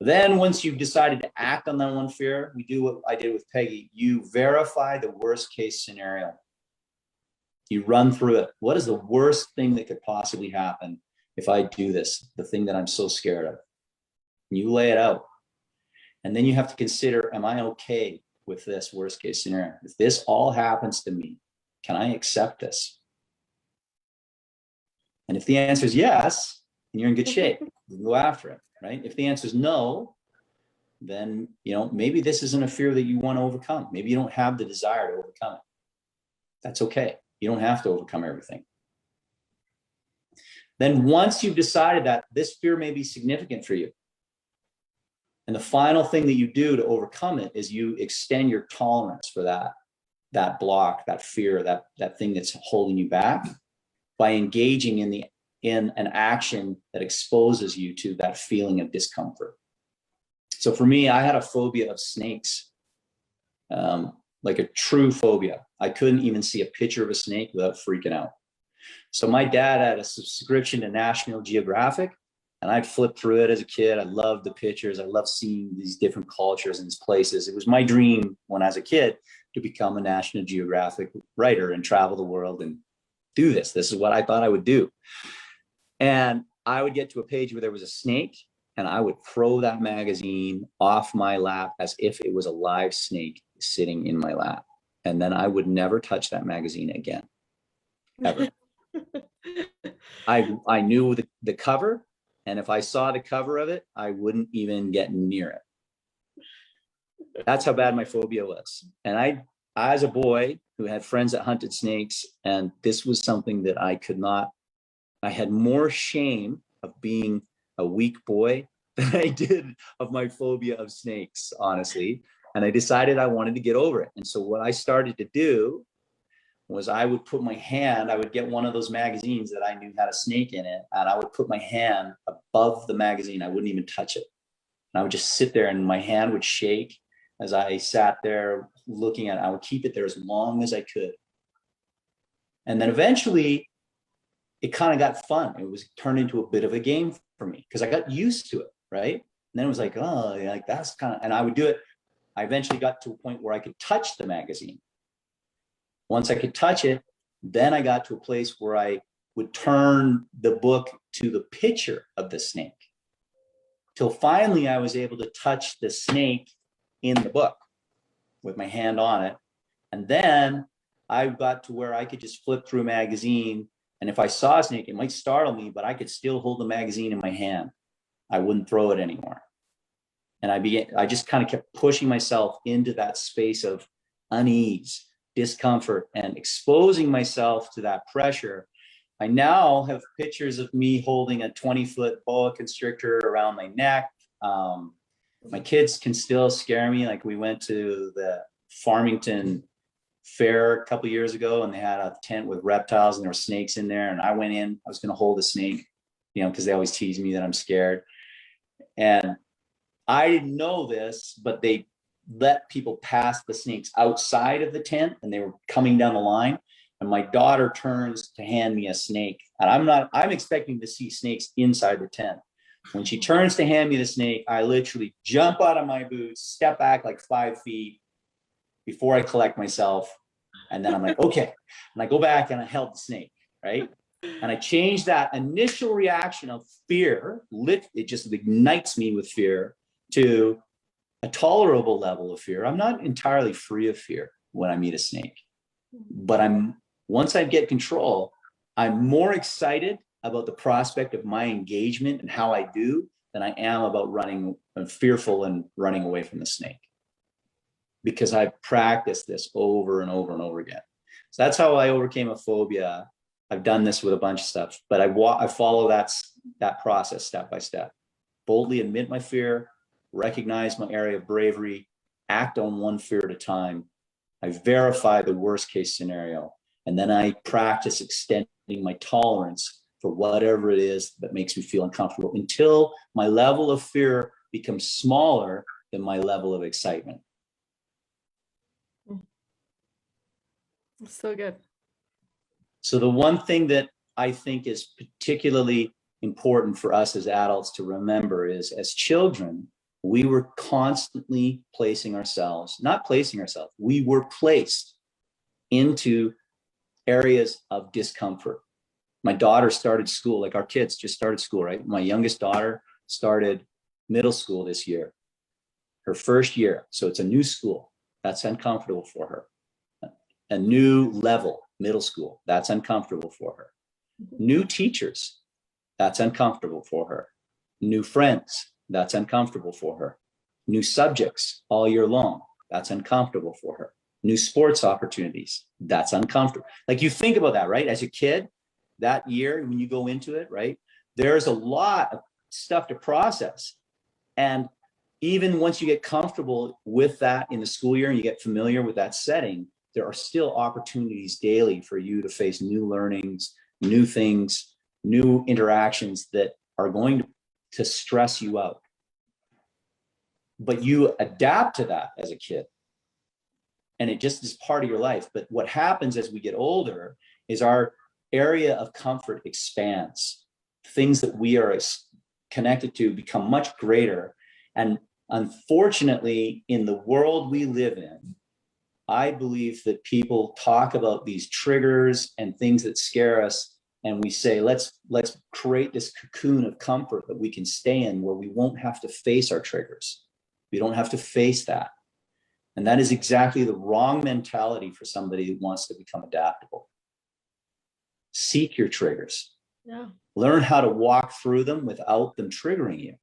Then once you've decided to act on that one fear, we do what I did with Peggy. You verify the worst case scenario. You run through it. What is the worst thing that could possibly happen if I do this, the thing that I'm so scared of? And you lay it out. And then you have to consider, am I okay with this worst case scenario? If this all happens to me, can I accept this? And if the answer is yes, then you're in good shape. You go after it, right? If the answer is no, then, you know, maybe this isn't a fear that you want to overcome. Maybe you don't have the desire to overcome it. That's okay. You don't have to overcome everything. Then once you've decided that this fear may be significant for you, and the final thing that you do to overcome it is you extend your tolerance for that block, that fear, that thing that's holding you back, by engaging in an action that exposes you to that feeling of discomfort. So for me, I had a phobia of snakes, like a true phobia. I couldn't even see a picture of a snake without freaking out. So my dad had a subscription to National Geographic, and I'd flip through it as a kid. I loved the pictures. I loved seeing these different cultures and these places. It was my dream when I was a kid to become a National Geographic writer and travel the world and do this. This is what I thought I would do. And I would get to a page where there was a snake, and I would throw that magazine off my lap as if it was a live snake sitting in my lap. And then I would never touch that magazine again, ever. I knew the cover, and if I saw the cover of it, I wouldn't even get near it. That's how bad my phobia was. And I, as a boy who had friends that hunted snakes, and this was something that I could not, I had more shame of being a weak boy than I did of my phobia of snakes, honestly. And I decided I wanted to get over it. And so what I started to do was I would put my hand, I would get one of those magazines that I knew had a snake in it, and I would put my hand above the magazine. I wouldn't even touch it. And I would just sit there, and my hand would shake as I sat there looking at it. I would keep it there as long as I could. And then eventually it kind of got fun. It was turned into a bit of a game for me because I got used to it, right? And then it was like, oh, like that's kind of, and I would do it. I eventually got to a point where I could touch the magazine. Once I could touch it, then I got to a place where I would turn the book to the picture of the snake. Till finally I was able to touch the snake in the book with my hand on it. And then I got to where I could just flip through a magazine, and if I saw a snake, it might startle me, but I could still hold the magazine in my hand. I wouldn't throw it anymore. And I just kind of kept pushing myself into that space of unease, discomfort, and exposing myself to that pressure. I now have pictures of me holding a 20-foot boa constrictor around my neck. My kids can still scare me. Like, we went to the Farmington Fair a couple of years ago, and they had a tent with reptiles, and there were snakes in there. And I went in, I was going to hold a snake, because they always tease me that I'm scared. And I didn't know this, but they let people pass the snakes outside of the tent, and they were coming down the line. And my daughter turns to hand me a snake, and I'm expecting to see snakes inside the tent. When she turns to hand me the snake, I literally jump out of my boots, step back like 5 feet before I collect myself. And then I'm like, okay. And I go back and I held the snake, right? And I change that initial reaction of fear, it just ignites me with fear, to a tolerable level of fear. I'm not entirely free of fear when I meet a snake, but once I get control, I'm more excited about the prospect of my engagement and how I do than I am about running and fearful and running away from the snake, because I've practiced this over and over and over again. So that's how I overcame a phobia. I've done this with a bunch of stuff, but I follow that process step by step. Boldly admit my fear, recognize my area of bravery, act on one fear at a time. I verify the worst case scenario, and then I practice extending my tolerance for whatever it is that makes me feel uncomfortable until my level of fear becomes smaller than my level of excitement. So good. So the one thing that I think is particularly important for us as adults to remember is, as children, we were constantly we were placed into areas of discomfort. My daughter started school, like our kids just started school, right? My youngest daughter started middle school this year, her first year. So it's a new school. That's uncomfortable for her. A new level, middle school. That's uncomfortable for her. New teachers. That's uncomfortable for her. New friends. That's uncomfortable for her. New subjects all year long. That's uncomfortable for her. New sports opportunities. That's uncomfortable. Like, you think about that, right? As a kid, that year, when you go into it, right, there's a lot of stuff to process. And even once you get comfortable with that in the school year and you get familiar with that setting, there are still opportunities daily for you to face new learnings, new things, new interactions that are going to stress you out. But you adapt to that as a kid, and it just is part of your life. But what happens as we get older is our area of comfort expands. Things that we are connected to become much greater. And unfortunately, in the world we live in, I believe that people talk about these triggers and things that scare us and we say, let's create this cocoon of comfort that we can stay in, where we won't have to face our triggers. We don't have to face that. And that is exactly the wrong mentality for somebody who wants to become adaptable. Seek your triggers. Yeah. Learn how to walk through them without them triggering you.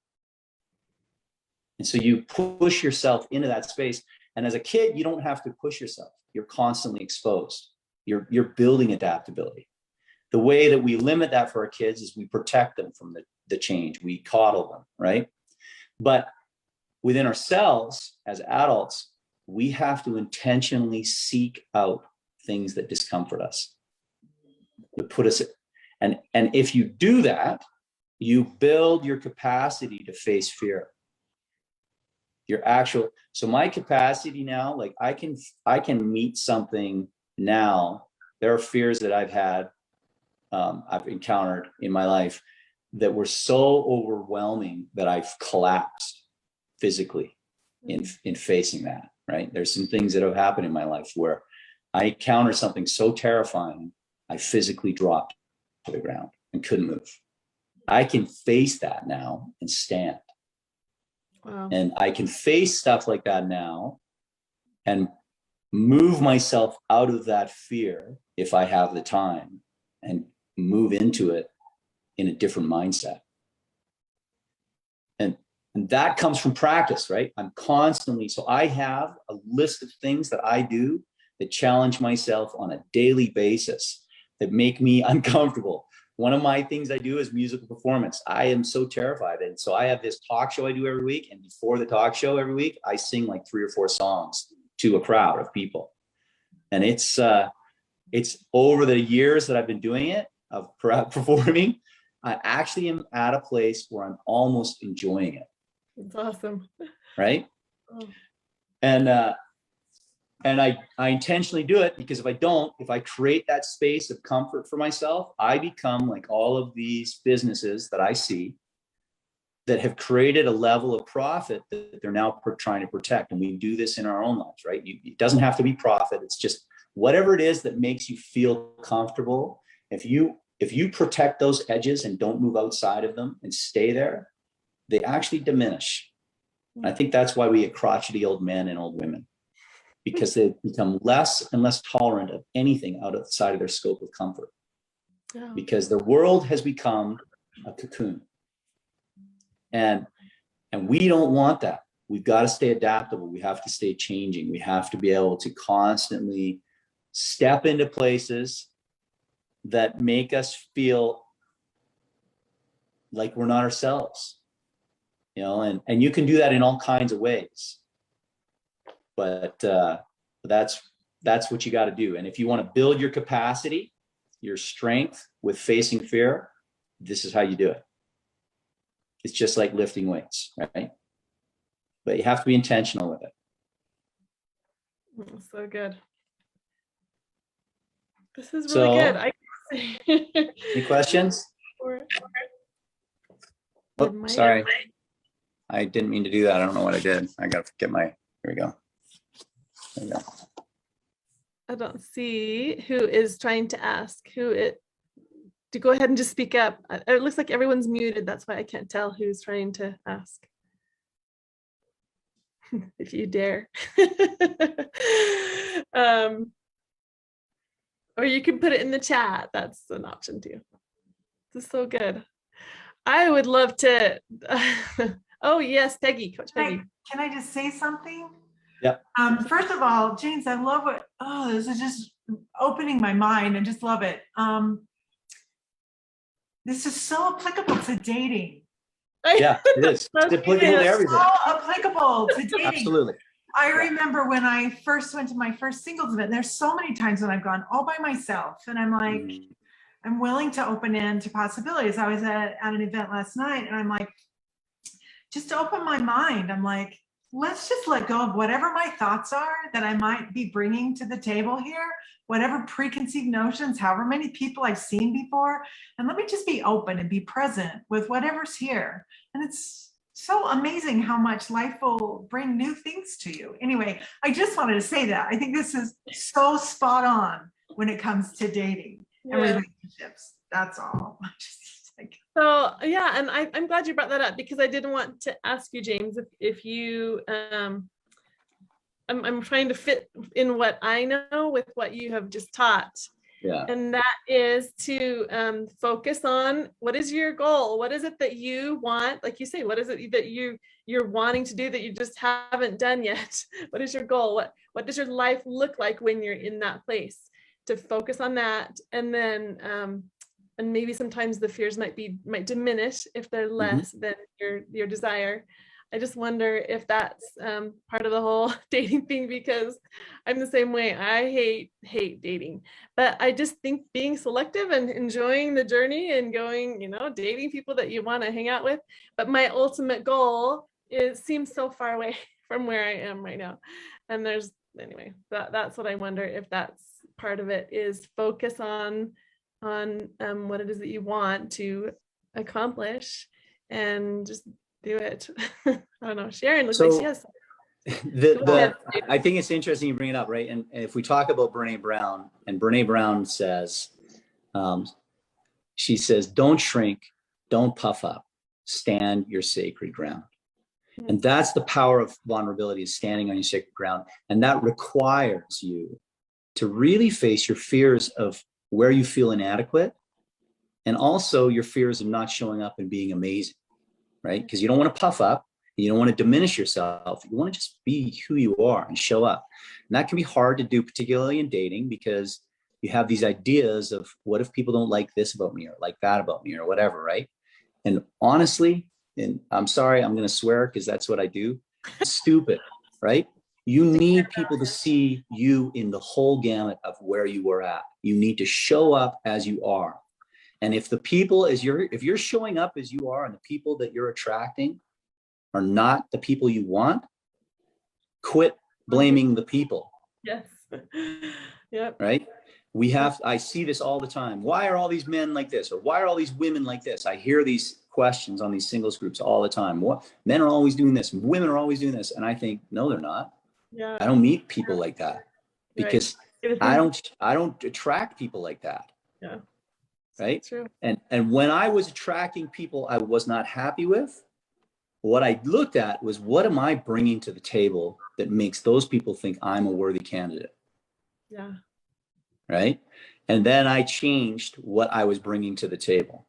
And so you push yourself into that space. And as a kid, you don't have to push yourself. You're constantly exposed. You're building adaptability. The way that we limit that for our kids is we protect them from the change. We coddle them, right? But within ourselves as adults, we have to intentionally seek out things that discomfort us, that put us, and if you do that, you build your capacity to face fear. So my capacity now, like I can meet something now. There are fears that I've encountered in my life that were so overwhelming that I've collapsed physically in facing that, right? There's some things that have happened in my life where I encountered something so terrifying, I physically dropped to the ground and couldn't move. I can face that now and stand. Wow. And I can face stuff like that now and move myself out of that fear if I have the time, and move into it in a different mindset. And that comes from practice, right? I'm constantly, so I have a list of things that I do that challenge myself on a daily basis that make me uncomfortable. One of my things I do is musical performance. I am so terrified. And so I have this talk show I do every week. And before the talk show every week, I sing like 3 or 4 songs to a crowd of people. And it's over the years that I've been doing it, of performing, I actually am at a place where I'm almost enjoying it. It's awesome. Right. Oh. And I intentionally do it, because if I create that space of comfort for myself, I become like all of these businesses that I see that have created a level of profit that they're now trying to protect. And we do this in our own lives, right? It doesn't have to be profit. It's just whatever it is that makes you feel comfortable. If you protect those edges and don't move outside of them and stay there, they actually diminish. And I think that's why we get crotchety old men and old women, because they become less and less tolerant of anything outside of their scope of comfort. Yeah. Because the world has become a cocoon. And we don't want that. We've got to stay adaptable. We have to stay changing. We have to be able to constantly step into places that make us feel like we're not ourselves, you know, and you can do that in all kinds of ways. But that's what you got to do. And if you want to build your capacity, your strength with facing fear, this is how you do it. It's just like lifting weights, right? But you have to be intentional with it. So good. This is really good. Any questions? Oh, sorry. I didn't mean to do that. I don't know what I did. I got to get here we go. There we go. I don't see who is trying to ask. To go ahead and just speak up. It looks like everyone's muted. That's why I can't tell who's trying to ask. If you dare. Or you can put it in the chat. That's an option too. This is so good. I would love to. Oh yes, Peggy, Coach Peggy. Can I just say something? Yeah. First of all, James, I love what. Oh, this is just opening my mind. I just love it. This is so applicable to dating. Yeah, it is. It's applicable to everything. So applicable to dating. Absolutely. I remember when I first went to my first singles event, there's so many times when I've gone all by myself and I'm like, I'm willing to open into possibilities. I was at an event last night and I'm like, just to open my mind, I'm like, let's just let go of whatever my thoughts are that I might be bringing to the table here, whatever preconceived notions, however many people I've seen before, and let me just be open and be present with whatever's here. And it's so amazing how much life will bring new things to you. Anyway, I just wanted to say that. I think this is so spot on when it comes to dating and relationships. That's all. Just like, So yeah, and I'm glad you brought that up, because I didn't want to ask you, James, if you I'm trying to fit in what I know with what you have just taught. Yeah. And that is to focus on, what is your goal? What is it that you want? Like you say, what is it that you're wanting to do that you just haven't done yet? What is your goal? What does your life look like when you're in that place? To focus on that, and then and maybe sometimes the fears might diminish if they're less than your desire. I just wonder if that's part of the whole dating thing, because I'm the same way. I hate dating, but I just think being selective and enjoying the journey and going, dating people that you want to hang out with. But my ultimate goal seems so far away from where I am right now. And that's what I wonder, if that's part of it, is focus on what it is that you want to accomplish, and just do it. I don't know. Sharon looks like she has. I think it's interesting you bring it up, right? And if we talk about Brene Brown, and Brene Brown says, she says, don't shrink, don't puff up, stand your sacred ground. And that's the power of vulnerability, is standing on your sacred ground. And that requires you to really face your fears of where you feel inadequate, and also your fears of not showing up and being amazing. Right? Because you don't want to puff up, you don't want to diminish yourself. You want to just be who you are and show up. And that can be hard to do, particularly in dating, because you have these ideas of, what if people don't like this about me, or like that about me, or whatever, right? And honestly, and I'm sorry, I'm going to swear because that's what I do. Stupid, right? You need people to see you in the whole gamut of where you were at. You need to show up as you are. And if the people if you're showing up as you are, and the people that you're attracting are not the people you want, quit blaming the people. Yes. Yep. Right? I see this all the time. Why are all these men like this? Or why are all these women like this? I hear these questions on these singles groups all the time. What, men are always doing this, women are always doing this. And I think, no, they're not. Yeah. I don't meet people like that, because right. I don't attract people like that. Yeah. Right. True. And when I was attracting people I was not happy with, what I looked at was, what am I bringing to the table that makes those people think I'm a worthy candidate? Yeah. Right. And then I changed what I was bringing to the table,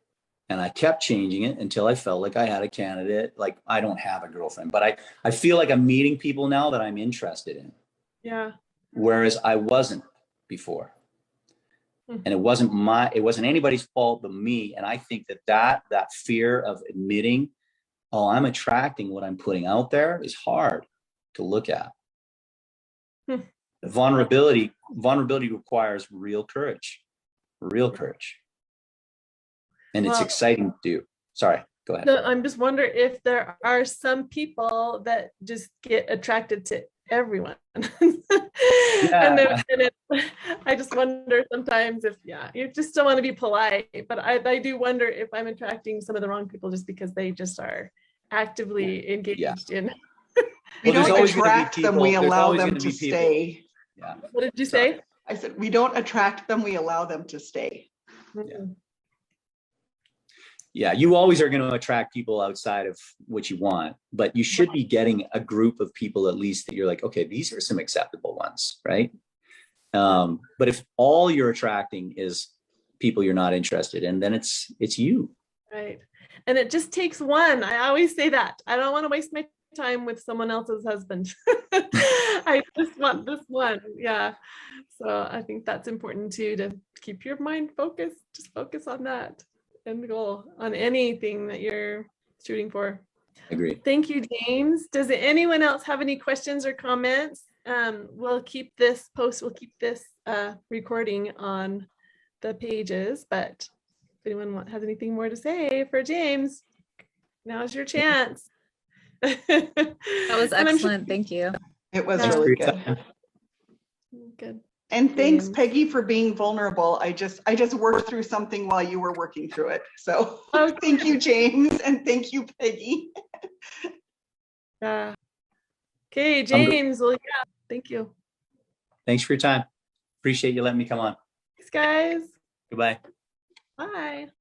and I kept changing it until I felt like I had a candidate. Like, I don't have a girlfriend, but I feel like I'm meeting people now that I'm interested in. Yeah. Whereas I wasn't before. And it wasn't anybody's fault but me. And I think that fear of admitting, oh, I'm attracting what I'm putting out there, is hard to look at. Vulnerability requires real courage. And it's exciting to do. Sorry, go ahead. No, I'm just wondering if there are some people that just get attracted to everyone. Yeah. I just wonder sometimes if, you just still want to be polite, but I do wonder if I'm attracting some of the wrong people just because they just are actively engaged in. We don't attract them, we allow them to stay. Yeah. What did you say? I said, we don't attract them, we allow them to stay. Yeah, you always are going to attract people outside of what you want, but you should be getting a group of people at least that you're like, okay, these are some acceptable ones, right? But if all you're attracting is people you're not interested in, then it's you. Right. And it just takes one. I always say that. I don't want to waste my time with someone else's husband. I just want this one. Yeah. So I think that's important too, to keep your mind focused. Just focus on that end goal, on anything that you're shooting for. Agree. Thank you, James. Does anyone else have any questions or comments? We'll keep this recording on the pages, but if anyone has anything more to say for James, now's your chance. That was excellent. Thank you. It was really good. Good. And thanks, Peggy, for being vulnerable. I just worked through something while you were working through it. So thank you, James, and thank you, Peggy. Okay, James. Well, yeah, thank you. Thanks for your time. Appreciate you letting me come on. Thanks, guys. Goodbye. Bye.